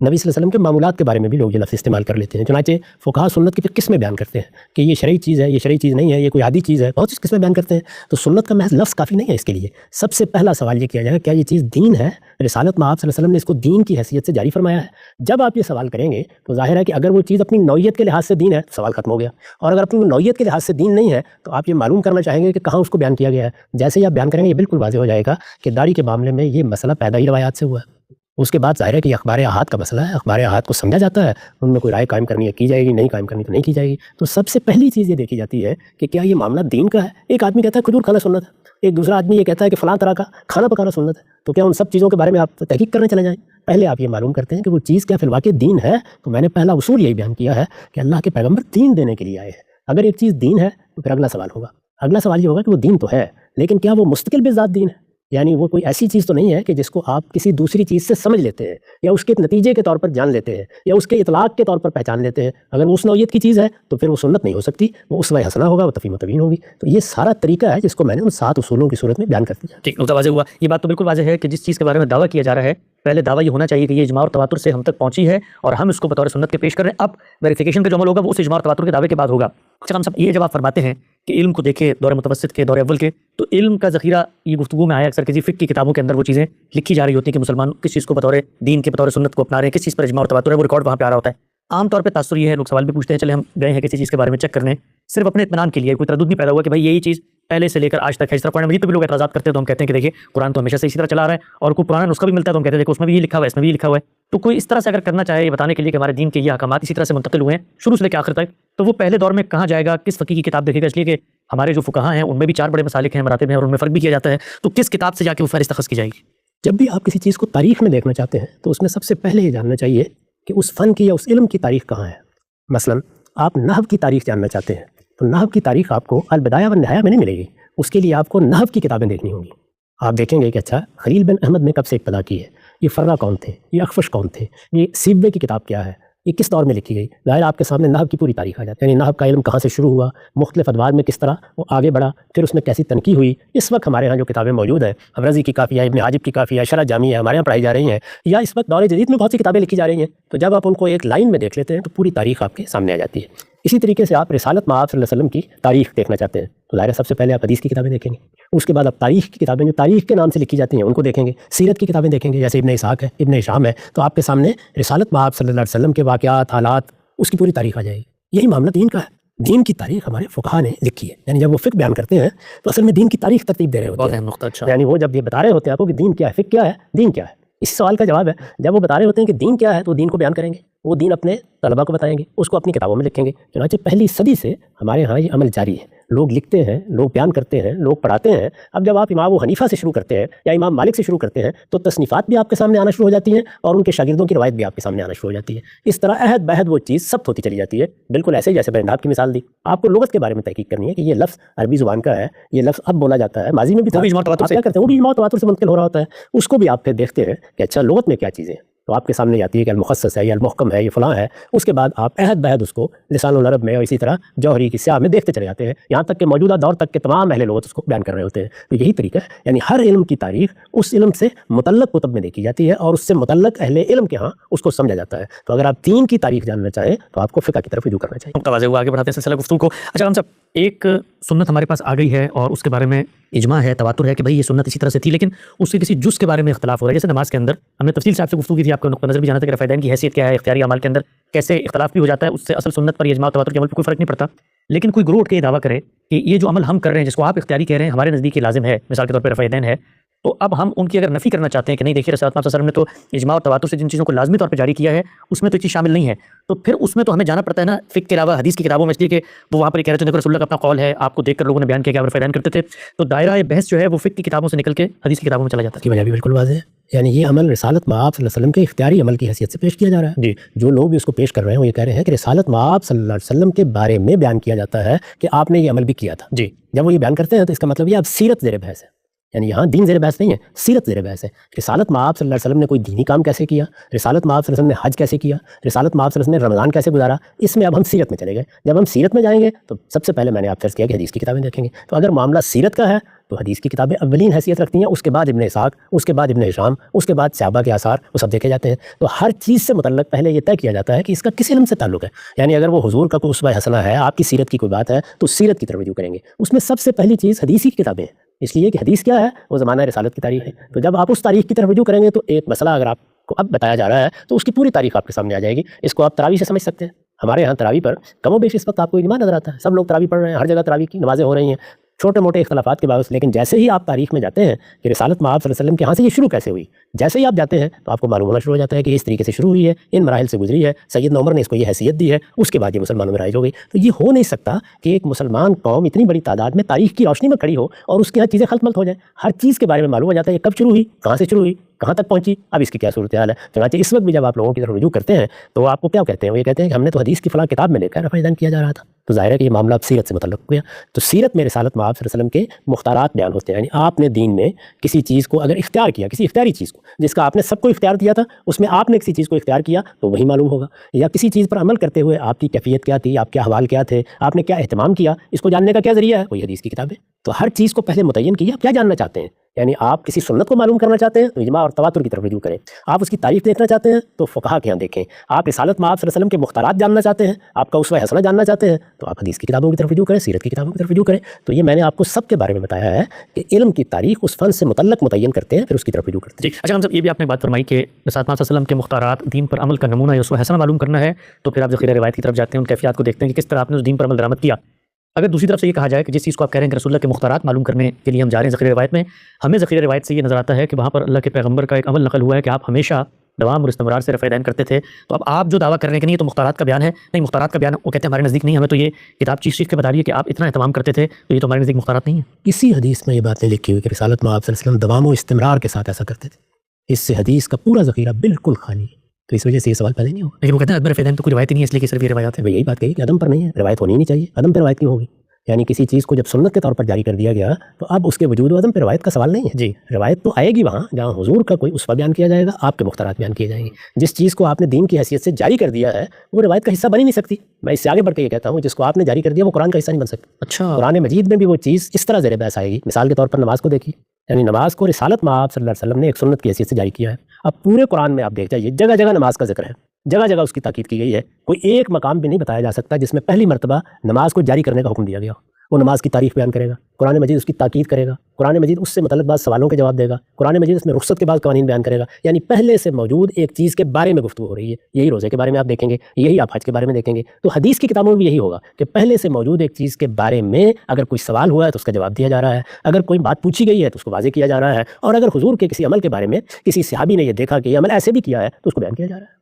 نبی صلی اللہ علیہ وسلم کے معمولات کے بارے میں بھی لوگ یہ لفظ استعمال کر لیتے ہیں. چنانچہ فقہا سنت کی پھر قسمیں بیان کرتے ہیں کہ یہ شرعی چیز ہے، یہ شرعی چیز نہیں ہے، یہ کوئی عادی چیز ہے، بہت سی قسمیں بیان کرتے ہیں. تو سنت کا محض لفظ کافی نہیں ہے اس کے لیے. سب سے پہلا سوال یہ کیا جائے گا کیا یہ چیز دین ہے؟ رسالت میں آپ صلی اللہ علیہ وسلم نے اس کو دین کی حیثیت سے جاری فرمایا ہے. جب آپ یہ سوال کریں گے تو ظاہر ہے کہ اگر وہ چیز اپنی نوعیت کے لحاظ سے دین ہے تو سوال ختم ہو گیا، اور اگر اپنی نوعیت کے لحاظ سے دین نہیں ہے تو آپ یہ معلوم کرنا چاہیں گے کہ کہاں اس کو بیان کیا گیا ہے. جیسے ہی آپ بیان کریں گے یہ بالکل واضح ہو جائے گا کہ داڑھی کے معاملے میں یہ مسئلہ پیدائی روایات سے ہوا ہے. اس کے بعد ظاہر ہے کہ اخبار احاد کا مسئلہ ہے، اخبار احاد کو سمجھا جاتا ہے، ان میں کوئی رائے قائم کرنی ہے کی جائے گی، نہیں قائم کرنی تو نہیں کی جائے گی. تو سب سے پہلی چیز یہ دیکھی جاتی ہے کہ کیا یہ معاملہ دین کا ہے. ایک آدمی کہتا ہے کھجور کھانا سنت ہے، ایک دوسرا آدمی یہ کہتا ہے کہ فلاں طرح کا کھانا پکانا سنت ہے. تو کیا ان سب چیزوں کے بارے میں آپ تحقیق کرنے چلے جائیں؟ پہلے آپ یہ معلوم کرتے ہیں کہ وہ چیز کیا فی الواقع دین ہے. تو میں نے پہلا اصول یہی بیان کیا ہے کہ اللہ کے پیغمبر دین دینے کے لیے آئے ہیں. اگر ایک چیز دین ہے تو پھر اگلا سوال ہوگا، اگلا سوال یہ ہوگا کہ وہ دین تو ہے لیکن کیا وہ مستقل بذات دین ہے؟ یعنی وہ کوئی ایسی چیز تو نہیں ہے کہ جس کو آپ کسی دوسری چیز سے سمجھ لیتے ہیں یا اس کے نتیجے کے طور پر جان لیتے ہیں یا اس کے اطلاق کے طور پر پہچان لیتے ہیں. اگر وہ اس نوعیت کی چیز ہے تو پھر وہ سنت نہیں ہو سکتی، وہ اسوہ حسنہ ہوگا، وہ تفہیم و تبیین ہوگی. تو یہ سارا طریقہ ہے جس کو میں نے ان 7 اصولوں کی صورت میں بیان کر دیا. ٹھیک، نقطہ واضح ہوا. یہ بات تو بالکل واضح ہے کہ جس چیز کے بارے میں دعویٰ کیا جا رہا ہے پہلے دعویٰ یہ ہونا چاہیے کہ یہ اجماع اور تواتر سے ہم تک پہنچی ہے اور ہم اس کو بطور سنت کے پیش کر رہے ہیں. اب ویریفیکیشن کا جو عمل ہوگا وہ اس اجماع اور تواتر کے دعوے کے بعد ہوگا. ہم سب یہ جب آپ فرماتے ہیں کہ علم کو دیکھے دور متوسط کے، دور اول کے، تو علم کا ذخیرہ یہ گفتگو میں آیا اکثر کہ فقہ کی کتابوں کے اندر وہ چیزیں لکھی جا رہی ہوتی ہیں کہ مسلمان کس چیز کو بطور دین کے، بطور سنت کو اپنا رہے ہیں، کس چیز پر اجماع اور تواتر ہے، وہ ریکارڈ وہاں پہ آ رہا ہوتا ہے. عام طور پہ تاثر یہ ہے، لوگ سوال بھی پوچھتے ہیں چلے ہم گئے ہیں کسی چیز کے بارے میں چیک کرنے صرف اپنے اطمینان کے لیے، کوئی تردد نہیں پیدا ہوا کہ بھائی یہی چیز پہلے سے لے کر آج تک ہے. اس طرح قرآن مجید پہ بھی لوگ اعتراضات کرتے ہیں تو ہم کہتے ہیں کہ دیکھیں قرآن تو ہمیشہ سے اسی طرح چلا رہا ہے، اور کوئی پرانا نسخہ بھی ملتا ہے تو ہم کہتے ہیں دیکھو اس میں بھی یہ لکھا ہوا ہے، اس میں بھی یہ لکھا ہوا ہے. تو کوئی اس طرح سے اگر کرنا چاہے یہ بتانے کے لیے کہ ہمارے دین کے یہ احکامات اسی طرح سے منتقل ہوئے ہیں شروع سے لے کے آخر تک، تو وہ پہلے دور میں کہاں جائے گا، کس فقیہ کی کتاب دیکھے گا؟ اس لیے کہ ہمارے جو فقہاء ہیں ان میں بھی 4 بڑے مسالک ہیں، مراتب ہیں، اور ان میں فرق بھی کیا جاتا ہے. تو کس کتاب سے جا کے وہ فہرست اخذ کی جائے گی؟ جب بھی آپ کسی چیز کو تاریخ میں دیکھنا چاہتے ہیں تو اس میں سب سے پہلے یہ جاننا چاہیے کہ اس فن کی یا اس علم کی تاریخ کہاں ہے. مثلا آپ نحو کی تاریخ جاننا چاہتے ہیں تو نحو کی تاریخ آپ کو البدایہ والنہایہ میں نہیں ملے گی. اس کے لیے آپ کو نحو کی کتابیں دیکھنی ہوں گی. آپ دیکھیں گے کہ اچھا خلیل بن احمد نے کب سے ابتدا کی ہے، یہ فرہ کون تھے، یہ اخفش کون تھے، یہ سیبوے کی کتاب کیا ہے، یہ کس دور میں لکھی گئی. ظاہر آپ کے سامنے نحو کی پوری تاریخ آ جاتی ہے، یعنی نحو کا علم کہاں سے شروع ہوا، مختلف ادوار میں کس طرح وہ آگے بڑھا، پھر اس میں کیسی تنقیح ہوئی. اس وقت ہمارے ہاں جو کتابیں موجود ہیں، ابرزی کی کافیہ، ابن حاجب کی کافیہ، شرح جامعہ ہمارے یہاں پڑھائی جا رہی ہیں، یا اس وقت دور جدید میں بہت سی کتابیں لکھی جا رہی ہیں. تو جب آپ ان کو ایک لائن میں دیکھ لیتے ہیں تو پوری تاریخ آپ کے سامنے آ جاتی ہے. اسی طریقے سے آپ رسالت مآب صلی اللہ علیہ وسلم کی تاریخ دیکھنا چاہتے ہیں تو ظاہر ہے سب سے پہلے آپ حدیث کی کتابیں دیکھیں گے. اس کے بعد آپ تاریخ کی کتابیں جو تاریخ کے نام سے لکھی جاتی ہیں ان کو دیکھیں گے. سیرت کی کتابیں دیکھیں گے جیسے ابن اسحاق ہے، ابن ہشام ہے. تو آپ کے سامنے رسالت مآب صلی اللہ علیہ وسلم کے واقعات، حالات، اس کی پوری تاریخ آ جائے گی. یہی معاملہ دین کا ہے. دین کی تاریخ ہمارے فقہا نے لکھی ہے. یعنی جب وہ فقہ بیان کرتے ہیں تو اصل میں دین کی تاریخ ترتیب دے رہے ہوتے ہیں. بہت اہم نقطہ. اچھا، یعنی وہ جب یہ بتا رہے ہوتے ہیں آپ کو کہ دین کیا ہے، فقہ کیا ہے، دین کیا ہے، اسی سوال کا جواب ہے. جب وہ بتا رہے ہوتے ہیں کہ دین کیا ہے تو دین کو بیان کریں گے، وہ دین اپنے طلباء کو بتائیں گے، اس کو اپنی کتابوں میں لکھیں گے. چنانچہ پہلی صدی سے ہمارے ہاں یہ عمل جاری ہے. لوگ لکھتے ہیں، لوگ بیان کرتے ہیں، لوگ پڑھاتے ہیں. اب جب آپ امام ابو حنیفہ سے شروع کرتے ہیں یا امام مالک سے شروع کرتے ہیں تو تصنیفات بھی آپ کے سامنے آنا شروع ہو جاتی ہیں اور ان کے شاگردوں کی روایت بھی آپ کے سامنے آنا شروع ہو جاتی ہے. اس طرح عہد بہد وہ چیز سب ہوتی چلی جاتی ہے. بالکل ایسے ہی جیسے بنداب کی مثال دی. آپ کو لغت کے بارے میں تحقیق کرنی ہے کہ یہ لفظ عربی زبان کا ہے، یہ لفظ اب بولا جاتا ہے، ماضی میں بھی تھا، آپ کیا کرتے ہیں وہ بھی اجماع و تواتر سے منتقل ہو رہا ہوتا ہے. اس کو بھی آپ پھر دیکھتے ہیں کہ اچھا لغت میں کیا چیزیں ہیں تو آپ کے سامنے آتی ہے کہ المخصص ہے یا المحکم ہے، یہ فلاں ہے. اس کے بعد آپ عہد بہد اس کو لسان العرب میں اور اسی طرح جوہری کی سیاہ میں دیکھتے چلے جاتے ہیں یہاں تک کہ موجودہ دور تک کے تمام اہل لغت اس کو بیان کر رہے ہوتے ہیں. تو یہی طریقہ ہے. یعنی ہر علم کی تاریخ اس علم سے متعلق کتب میں دیکھی جاتی ہے اور اس سے متعلق اہل علم کے ہاں اس کو سمجھا جاتا ہے. تو اگر آپ دین کی تاریخ جاننا چاہیں تو آپ کو فقہ کی طرف رجوع کرنا چاہیے. نقطہ واضح ہوا. آگے بڑھاتے ہیں سلسلہ گفتگو کو. اچھا ہم سب ایک سنت ہمارے پاس آ گئی ہے اور اس کے بارے میں اجماع ہے، تواتر ہے کہ بھائی یہ سنت اسی طرح سے تھی، لیکن اس کے کسی جز کے بارے میں اختلاف ہو رہا ہے. جیسے نماز کے اندر ہم نے تفصیل سے آپ سے گفتگو کی تھی، آپ کو نقطہ نظر بھی جانا تھا کہ رفع یدین کی حیثیت کیا ہے، اختیاری اعمال کے اندر کیسے اختلاف بھی ہو جاتا ہے، اس سے اصل سنت پر اجماع تواتر کے عمل پہ کوئی فرق نہیں پڑتا. لیکن کوئی گروہ اٹھ کے یہ دعویٰ کرے کہ یہ جو عمل ہم کر رہے ہیں جس کو آپ اختیاری کہہ رہے ہیں ہمارے نزدیک یہ لازم ہے، مثال کے طور پہ رفع یدین ہے، تو اب ہم ان کی اگر نفی کرنا چاہتے ہیں کہ نہیں دیکھیے رسالت صلی اللہ علیہ وسلم نے تو اجماع اور تواتر سے جن چیزوں کو لازمی طور پہ جاری کیا ہے اس میں تو یہ چیز شامل نہیں ہے، تو پھر اس میں تو ہمیں جانا پڑتا ہے نا فقہ کے علاوہ حدیث کی کتابوں میں، اس لیے کہ وہ وہاں پر کہہ رہے تھے رسول اللہ کا اپنا قول ہے، آپ کو دیکھ کر لوگوں نے بیان کیا کہ آپ رفع یدین کرتے تھے. تو دائرہ بحث جو ہے وہ فقہ کی کتابوں سے نکل کے حدیث کی کتابوں میں چلا جاتا ہے. کی وجہ بھی بالکل واضح ہے. یعنی یہ عمل رسالت مآب صلی اللہ علیہ وسلم کے اختیاری عمل کی حیثیت سے پیش کیا جا رہا ہے. جی، جو لوگ بھی اس کو پیش کر رہے ہیں وہ یہ کہہ رہے ہیں کہ رسالت مآب صلی اللہ علیہ وسلم کے بارے میں بیان کیا جاتا ہے کہ آپ نے یہ عمل بھی کیا تھا. جی، جب وہ یہ بیان کرتے ہیں تو اس کا مطلب یہ اب سیرت زیر بحث ہے. یعنی یہاں دین زیر بحث نہیں ہے، سیرت زیر بحث ہے. رسالت مآب صلی اللہ علیہ وسلم نے کوئی دینی کام کیسے کیا، رسالت مآب صلی اللہ علیہ وسلم نے حج کیسے کیا، رسالت مآب صلی اللہ علیہ وسلم نے رمضان کیسے گزارا، اس میں اب ہم سیرت میں چلے گئے. جب ہم سیرت میں جائیں گے تو سب سے پہلے میں نے آپ سے عرض کیا کہ حدیث کی کتابیں دیکھیں گے. تو اگر معاملہ سیرت کا ہے تو حدیث کی کتابیں اولین حیثیت رکھتی ہیں، اس کے بعد ابن اسحاق، اس کے بعد ابن ہشام، اس کے بعد صحابہ کے آثار، وہ سب دیکھے جاتے ہیں۔ تو ہر چیز سے متعلق پہلے یہ طے کیا جاتا ہے کہ اس کا کس علم سے تعلق ہے، یعنی اگر وہ حضور کا کوئی اسوہ حسنہ ہے، آپ کی سیرت کی کوئی بات ہے تو سیرت کی طرف رجوع کریں گے۔ اس میں سب سے پہلی چیز حدیث کی کتابیں ہیں، اس لیے کہ حدیث کیا ہے، وہ زمانہ رسالت کی تاریخ ہے۔ تو جب آپ اس تاریخ کی طرف رجوع کریں گے تو ایک مسئلہ اگر آپ کو اب بتایا جا رہا ہے تو اس کی پوری تاریخ آپ کے سامنے آ جائے گی۔ اس کو آپ تراویح سے سمجھ سکتے ہیں۔ ہمارے یہاں تراویح پر کم و بیش اس وقت آپ کو اجماع نظر آتا ہے، سب لوگ تراویح پڑھ رہے ہیں، ہر جگہ تراویح کی نمازیں ہو رہی ہیں، چھوٹے موٹے اختلافات کے باوجود۔ لیکن جیسے ہی آپ تاریخ میں جاتے ہیں کہ رسالت مآب صلی اللہ علیہ وسلم کے ہاں سے یہ شروع کیسے ہوئی، جیسے ہی آپ جاتے ہیں تو آپ کو معلوم ہونا شروع ہو جاتا ہے کہ اس طریقے سے شروع ہوئی ہے، ان مراحل سے گزری ہے، سیدنا عمر نے اس کو یہ حیثیت دی ہے، اس کے بعد یہ مسلمانوں میں رائج ہو گئی۔ تو یہ ہو نہیں سکتا کہ ایک مسلمان قوم اتنی بڑی تعداد میں تاریخ کی روشنی میں کھڑی ہو اور اس کے یہاں چیزیں خلط ملط ہو جائیں۔ ہر چیز کے بارے میں معلوم ہو جاتا ہے یہ کب شروع ہوئی، کہاں سے شروع ہوئی، کہاں تک پہنچی، اب اس کی کیا صورتحال ہے۔ چنانچہ اس وقت بھی جب آپ لوگوں کی طرف رجوع کرتے ہیں تو آپ کو کیا کہتے ہیں، وہ یہ کہتے ہیں کہ ہم نے تو حدیث کی فلاں کتاب میں لے کر رفع دین کیا جا رہا تھا۔ تو ظاہر ہے کہ یہ معاملہ اب سیرت سے متعلق ہو گیا۔ تو سیرت میں رسالت مآب صلی اللہ علیہ وسلم کے مختارات بیان ہوتے ہیں، یعنی آپ نے دین میں کسی چیز کو اگر اختیار کیا، کسی اختیاری چیز کو جس کا آپ نے سب کو اختیار دیا تھا، اس میں آپ نے کسی چیز کو اختیار کیا تو وہی معلوم ہوگا، یا کسی چیز پر عمل کرتے ہوئے آپ کی کیفیت کیا تھی، آپ کے احوال کیا تھے، آپ نے کیا اہتمام کیا، اس کو جاننے کا کیا ذریعہ ہے، وہی حدیث کی کتابیں۔ تو ہر چیز کو پہلے متعین کیجیے آپ کیا جاننا چاہتے ہیں، یعنی آپ کسی سنت کو معلوم کرنا چاہتے ہیں تو اجماع اور تواتر کی طرف رجوع کریں، آپ اس کی تاریخ دیکھنا چاہتے ہیں تو فقہا کے یہاں دیکھیں، آپ رسالت مآب صلی اللہ علیہ وسلم کے مختارات جاننا چاہتے ہیں، آپ کا اسوہ حسنہ جاننا چاہتے ہیں تو آپ حدیث کی کتابوں کی طرف رجوع کریں، سیرت کی کتابوں کی طرف رجوع کریں۔ تو یہ میں نے آپ کو سب کے بارے میں بتایا ہے کہ علم کی تاریخ اس فن سے متعلق متعین کرتے ہیں، پھر اس کی طرف رجوع کرتے ہیں۔ اچھا ہم سب یہ بھی آپ نے بات فرمائی کہ رسالت مآب صلی اللہ علیہ وسلم کے مختارات دین پر عمل کا نمونہ یا اسوہ حسنہ معلوم کرنا ہے، تو پھر آپ ذخیرہ روایت کی طرف جاتے ہیں، ان کیفیات کو دیکھتے ہیں کہ کس طرح آپ نے اس دین پر عمل درآمد کیا۔ اگر دوسری طرف سے یہ کہا جائے کہ جس چیز کو آپ کہہ رہے ہیں کہ رسول اللہ کے مختارات معلوم کرنے کے لیے ہم جا رہے ہیں ذخیرہ روایت میں، ہمیں ذخیرہ روایت سے یہ نظر آتا ہے کہ وہاں پر اللہ کے پیغمبر کا ایک عمل نقل ہوا ہے کہ آپ ہمیشہ دوام اور استمرار سے رفع دین کرتے تھے۔ تو اب آپ جو دعویٰ کر رہے ہیں کہ نہیں یہ تو مختارات کا بیان ہے، نہیں مختارات کا بیان وہ کہتے ہیں ہمارے نزدیک نہیں، ہمیں تو یہ کتاب چیز کے بتا رہی ہے کہ آپ اتنا اہتمام کرتے تھے تو یہ تو ہمارے نزدیک مختارات نہیں ہے۔ کسی حدیث میں یہ بات نہیں لکھی ہوئی کہ رسالت مآب صلی اللہ علیہ وسلم دوام و استمرار کے ساتھ ایسا کرتے تھے، اس سے حدیث کا پورا ذخیرہ بالکل خالی ہے، تو اس وجہ سے یہ سوال پیدا نہیں ہوگا۔ لیکن وہ کہتے ہیں عدم رفع دین تو کوئی روایت ہی نہیں ہے، اس لیے کہ صرف یہ روایات ہیں۔ میں یہی بات کہی کہ عدم پر نہیں ہے، روایت ہونی نہیں چاہیے، عدم پہ روایت کیوں ہوگی؟ یعنی کسی چیز کو جب سنت کے طور پر جاری کر دیا گیا تو اب اس کے وجود و عدم پہ روایت کا سوال نہیں ہے۔ جی روایت تو آئے گی وہاں جہاں حضور کا کوئی اسوہ بیان کیا جائے گا، آپ کے مختارات بیان کیے جائیں گے۔ جس چیز کو آپ نے دین کی حیثیت سے جاری کر دیا ہے وہ روایت کا حصہ بن ہی نہیں سکتی۔ میں اس سے آگے بڑھ کے یہ کہتا ہوں جس کو آپ نے جاری کر دیا وہ قرآن کا حصہ نہیں بن سکتا۔ اچھا قرآن مجید میں بھی وہ چیز اس طرح زیر بحث آئے گی۔ مثال کے طور پر نماز کو دیکھیے، یعنی نماز کو رسالت مآب صلی اللہ علیہ وسلم نے ایک سنت کی حیثیت سے جاری کیا ہے۔ اب پورے قرآن میں آپ دیکھ جائیے جگہ جگہ نماز کا ذکر ہے، جگہ جگہ اس کی تاکید کی گئی ہے، کوئی ایک مقام بھی نہیں بتایا جا سکتا جس میں پہلی مرتبہ نماز کو جاری کرنے کا حکم دیا گیا ہو۔ وہ نماز کی تاریخ بیان کرے گا، قرآن مجید اس کی تاکید کرے گا، قرآن مجید اس سے متعلق بعض سوالوں کے جواب دے گا، قرآن مجید اس میں رخصت کے بعد قوانین بیان کرے گا، یعنی پہلے سے موجود ایک چیز کے بارے میں گفتگو ہو رہی ہے۔ یہی روزے کے بارے میں آپ دیکھیں گے، یہی آپ حج کے بارے میں دیکھیں گے۔ تو حدیث کی کتابوں میں بھی یہی ہوگا کہ پہلے سے موجود ایک چیز کے بارے میں اگر کوئی سوال ہوا ہے تو اس کا جواب دیا جا رہا ہے، اگر کوئی بات پوچھی گئی ہے تو اس کو واضح کیا جا رہا ہے، اور اگر حضور کے کسی عمل کے بارے میں کسی صحابی نے یہ دیکھا کہ یہ عمل ایسے بھی کیا ہے تو اس کو بیان کیا جا رہا ہے۔